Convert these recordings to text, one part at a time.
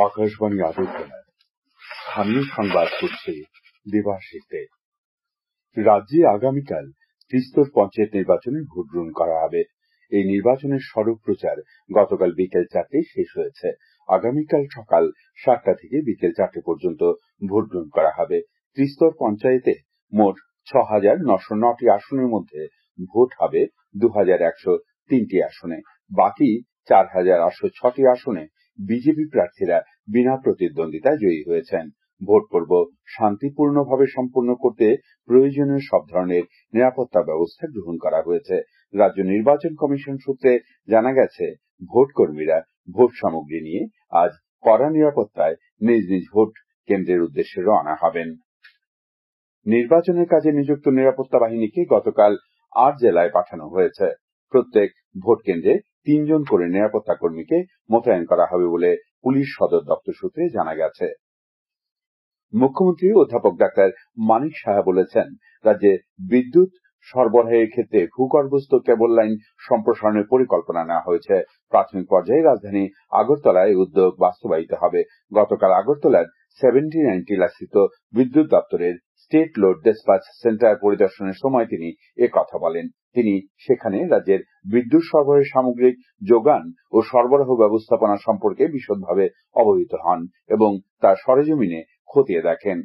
আকাশবাণী আদরখানায় স্থানীয় সংবাদ করছে দেবাশিস দে। রাজ্যে আগামীকাল ত্রিস্তর পঞ্চায়েত নির্বাচনে ভোট গ্রহণ করা হবে। এই নির্বাচনের সড়ক প্রচার গতকাল বিকেল 4টায় শেষ হয়েছে। আগামীকাল সকাল 7টা থেকে বিকেল 4টে পর্যন্ত ভোট গ্রহণ করা হবে। ত্রিস্তর পঞ্চায়েতে মোট 6,909টি আসনের মধ্যে ভোট হবে 2,103টি আসনে। বাকি 4,806টি আসনে বিজেপি প্রার্থীরা বিনা প্রতিদ্বন্দ্বিতায় জয়ী হয়েছেন। ভোট পর্ব শান্তিপূর্ণভাবে সম্পন্ন করতে প্রয়োজনীয় সব ধরনের নিরাপত্তা ব্যবস্থা গ্রহণ করা হয়েছে। রাজ্য নির্বাচন কমিশন সূত্রে জানা গেছে, ভোট কর্মীরা ভোট সামগ্রী নিয়ে আজ কড়া নিরাপত্তায় নিজ নিজ ভোট কেন্দ্রের উদ্দেশ্যে রওনা হবেন। নির্বাচনের কাজে নিযুক্ত নিরাপত্তা বাহিনীকে গতকাল 8 জেলায় পাঠানো হয়েছে। প্রত্যেক ভোট কেন্দ্রে 3 জন করে নিরাপত্তা কর্মীকে মোতায়েন করা হবে বলে পুলিশ সদর দপ্তর সূত্রে জানা গেছে। মুখ্যমন্ত্রী অধ্যাপক ডাক্তার মানিক সাহা বলেছেন, রাজ্যে বিদ্যুৎ সরবরাহের ক্ষেত্রে ভূগর্ভস্থ কেবল লাইন সম্প্রসারণের পরিকল্পনা নেওয়া হয়েছে। প্রাথমিক পর্যায়ে রাজধানী আগরতলায় এই উদ্যোগ বাস্তবায়িত হবে। গতকাল আগরতলার 79 টিলাস্থিত বিদ্যুৎ দপ্তরের স্টেট লোড ডিসপ্যাচ সেন্টার পরিদর্শনের সময় তিনি একথা বলেন। তিনি সেখানে রাজ্যের বিদ্যুৎ সরবরাহের সামগ্রিক যোগান ও সরবরাহ ব্যবস্থাপনা সম্পর্কে বিশদভাবে অবহিত হন এবং তার সরেজমিনে খতিয়ে দেখেন।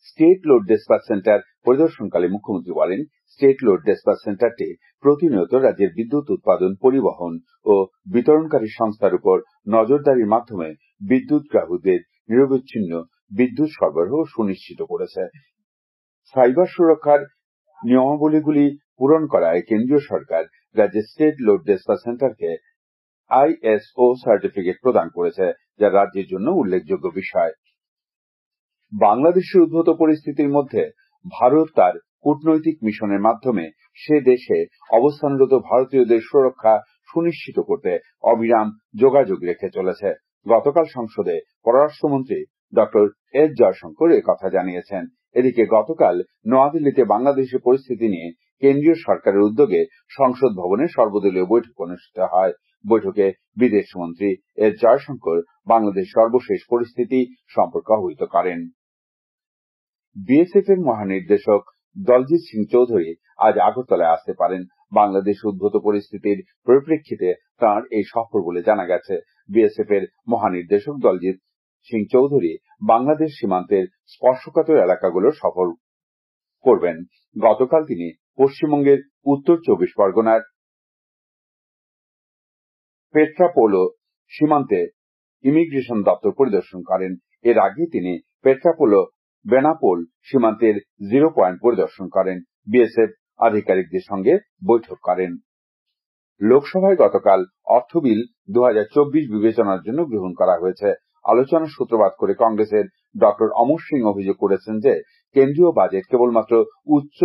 স্টেট লোড ডিসপ্যাচ সেন্টার পরিদর্শনকালে মুখ্যমন্ত্রী বলেন, স্টেট লোড ডিসপ্যাচ সেন্টারটি প্রতিনিয়ত রাজ্যের বিদ্যুৎ উৎপাদন, পরিবহন ও বিতরণকারী সংস্থার উপর নজরদারির মাধ্যমে বিদ্যুৎ গ্রাহকদের নিরবচ্ছিন্ন বিদ্যুৎ সরবরাহ সুনিশ্চিত করেছে। সাইবার সুরক্ষার নিয়মাবলীগুলি পূরণ করায় কেন্দ্রীয় সরকার রাজ্যের স্টেট লোড ডিসপ্যাচ সেন্টারকে ISO সার্টিফিকেট প্রদান করেছে, যা রাজ্যের জন্য উল্লেখযোগ্য বিষয়। বাংলাদেশের উদ্ভূত পরিস্থিতির মধ্যে ভারত তার কূটনৈতিক মিশনের মাধ্যমে সে দেশে অবস্থানরত ভারতীয়দের সুরক্ষা সুনিশ্চিত করতে অবিরাম যোগাযোগ রেখে চলেছে। গতকাল সংসদে পররাষ্ট্রমন্ত্রী ডক্টর এস জয়শঙ্কর একথা জানিয়েছেন। এদিকে গতকাল নয়াদিল্লিতে বাংলাদেশের পরিস্থিতি নিয়ে কেন্দ্রীয় সরকারের উদ্যোগে সংসদ ভবনে সর্বদলীয় বৈঠক অনুষ্ঠিত হয়। বৈঠকে বিদেশমন্ত্রী এস জয়শঙ্কর বাংলাদেশ সর্বশেষ পরিস্থিতি সম্পর্কে অবহিত করেন। বিএসএফ এর মহানির্দেশক দলজিৎ সিং চৌধুরী আজ আগরতলায় আসতে পারেন। বাংলাদেশ উদ্ভূত পরিস্থিতির পরিপ্রেক্ষিতে তাঁর এই সফর বলে জানা গেছে। বিএসএফ এর মহানির্দেশক দলজিৎ সিং চৌধুরী বাংলাদেশ সীমান্তের স্পর্শকাতর এলাকাগুলো সফর করবেন। গতকাল তিনি পশ্চিমবঙ্গের উত্তর 24 পরগনার পেট্রাপোলো সীমান্তে ইমিগ্রেশন দপ্তর পরিদর্শন করেন। এর আগে তিনি পেট্রাপোলো বেনাপোল সীমান্তের 0 পয়েন্ট পরিদর্শন করেন। বিএসএফ আধিকারিকদের সঙ্গে বৈঠক করেন। লোকসভায় গতকাল অর্থ বিল 2024 বিবেচনার জন্য গ্রহণ করা হয়েছে। আলোচনার সূত্রপাত করে কংগ্রেসের ডক্টর অমর সিং অভিযোগ করেছেন যে কেন্দ্রীয় বাজেট কেবলমাত্র উচ্চ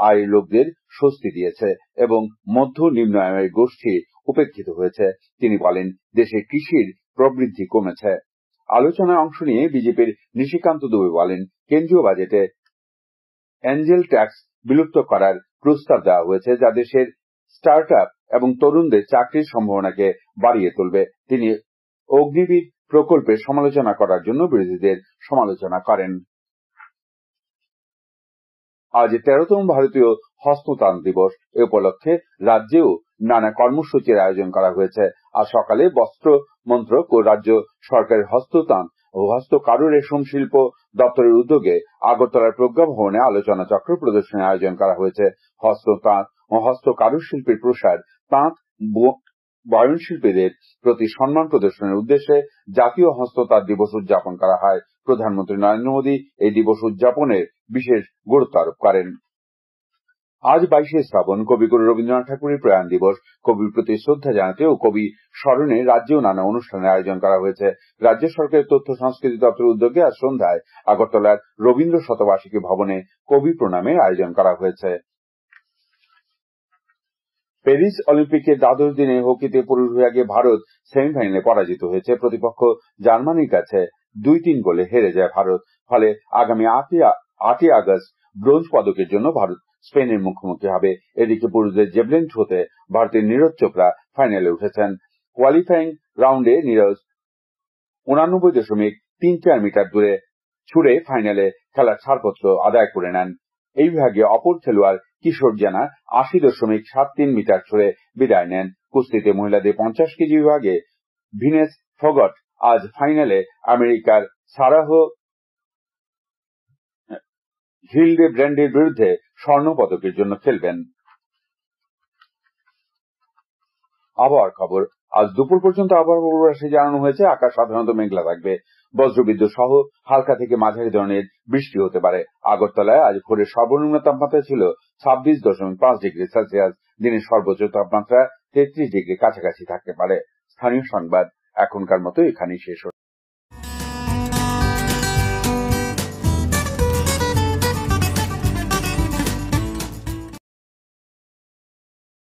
আয়ের লোকদের স্বস্তি দিয়েছে এবং মধ্য নিম্ন আয়ের গোষ্ঠী উপেক্ষিত হয়েছে। তিনি বলেন, দেশে কৃষির প্রবৃদ্ধি কমেছে। আলোচনায় অংশ নিয়ে বিজেপির নিশিকান্ত দুবে বলেন, কেন্দ্রীয় বাজেটে এঞ্জেল ট্যাক্স বিলুপ্ত করার প্রস্তাব দেওয়া হয়েছে, যা দেশের স্টার্ট আপ এবং তরুণদের চাকরির সম্ভাবনাকে বাড়িয়ে তুলবে। তিনি অগ্নিবীর প্রকল্পের সমালোচনা করার জন্য বিরোধীদের সমালোচনা করেন। আজ 13তম ভারতীয় হস্ততাঁত দিবস। এ উপলক্ষে রাজ্যেও নানা কর্মসূচির আয়োজন করা হয়েছে। আজ সকালে বস্ত্র মন্ত্রক ও রাজ্য সরকারের হস্ততাঁত ও হস্তকারু রেশম শিল্প দপ্তরের উদ্যোগে আগরতলার প্রজ্ঞা ভবনে আলোচনা চক্র প্রদর্শনীর আয়োজন করা হয়েছে। হস্ততাঁত ও হস্তকারু শিল্পের প্রসার, তাঁত বয়নশিল্পীদের প্রতি সম্মান প্রদর্শনের উদ্দেশ্যে জাতীয় হস্ততাঁত দিবস উদযাপন করা হয়। প্রধানমন্ত্রী নরেন্দ্র মোদী এই দিবস উদযাপনের বিশেষ গুরুত্ব আরোপ করেন। আজ 22শে শ্রাবণ, কবিগুরু রবীন্দ্রনাথ ঠাকুরের প্রয়াণ দিবস। কবির প্রতি শ্রদ্ধা জানাতে ও কবি স্মরণে রাজ্যেও নানা অনুষ্ঠানের আয়োজন করা হয়েছে। রাজ্য সরকারের তথ্য সংস্কৃতি দপ্তরের উদ্যোগে আজ সন্ধ্যায় আগরতলার রবীন্দ্র শতবার্ষিকী ভবনে কবি প্রণামের আয়োজন করা হয়েছে। প্যারিস অলিম্পিকের দ্বাদশ দিনে হকিতে পুরুষ বিভাগে ভারত সেমিফাইনালে পরাজিত হয়েছে। প্রতিপক্ষ জার্মানির কাছে 2-3 গোলে হেরে যায় ভারত। ফলে আগামী 8ই আগস্ট ব্রোঞ্জ পদকের জন্য ভারত স্পেনের মুখোমুখি হবে। এদিকে পুরুষদের জেভলিন থ্রোতে ভারতের নীরজ চোপড়া ফাইনালে উঠেছেন। কোয়ালিফাইং রাউন্ডে নীরজ 89.34 মিটার দূরে ছুড়ে ফাইনালে খেলার ছাড়পত্র আদায় করে নেন। এই বিভাগে অপর খেলোয়াড় কিশোর জানা 80.73 মিটার ছুড়ে বিদায় নেন। কুস্তিতে মহিলাদের 50 কেজি বিভাগে ভিনেস ফগট আজ ফাইনালে আমেরিকার সারাহ হিলডেব্র্যান্ডের বিরুদ্ধে স্বর্ণ পদকের জন্য খেলবেন। আবহাওয়ার খবর। আজ দুপুর পর্যন্ত আবহাওয়া পূর্বাভাসে জানানো হয়েছে আকাশ সাধারণত মেঘলা থাকবে। বজ্রবিদ্যুৎ সহ হালকা থেকে মাঝারি ধরনের বৃষ্টি হতে পারে। আগরতলায় আজ ভোরের সর্বনিম্ন তাপমাত্রা ছিল 26.5 ডিগ্রি সেলসিয়াস। দিনের সর্বোচ্চ তাপমাত্রা 33 ডিগ্রি কাছাকাছি থাকতে পারে। স্থানীয় সংবাদ এখনকার মতো এখানেই শেষ হলো।